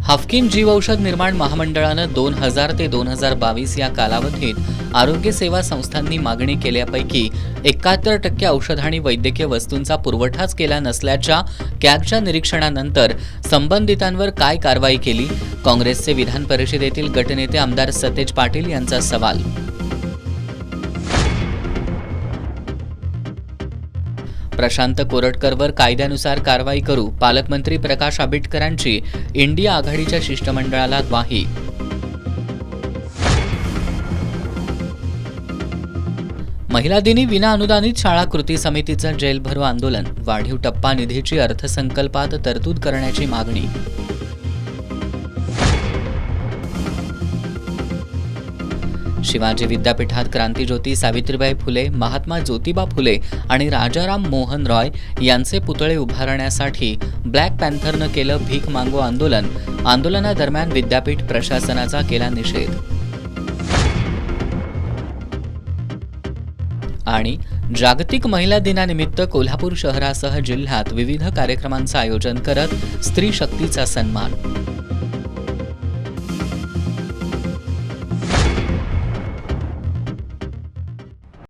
Haffkine जीवऔषध निर्माण महामंडळानं 2000 ते 2022 या कालावधीत आरोग्य सेवा संस्थांनी मागणी केल्यापैकी 71% औषध आणि वैद्यकीय वस्तूंचा पुरवठाच केला नसल्याच्या कॅगच्या निरीक्षणानंतर संबंधितांवर काय कारवाई केली? काँग्रेसचे विधान परिषदेतील गटनेते आमदार सतेज पाटील यांचा सवाल. प्रशांत कोरटकरवर कायद्यानुसार कारवाई करू, पालकमंत्री प्रकाश आंबेडकरांची इंडिया आघाडीच्या शिष्टमंडळाला ग्वाही. महिला दिनी विनाअनुदानित शाळा कृती समितीचं जेल भरो आंदोलन, वाढीव टप्पा निधीची अर्थसंकल्पात तरतूद करण्याची मागणी. शिवाजी विद्यापीठात क्रांतीज्योती सावित्रीबाई फुले, महात्मा ज्योतिबा फुले आणि राजाराम मोहन रॉय यांचे पुतळे उभारण्यासाठी ब्लॅक पॅन्थरनं केलं भीक मागो आंदोलन. आंदोलनादरम्यान विद्यापीठ प्रशासनाचा केला निषेध. आणि जागतिक महिला दिनानिमित्त कोल्हापूर शहरासह जिल्ह्यात विविध कार्यक्रमांचं आयोजन करत स्त्री शक्तीचा सन्मान.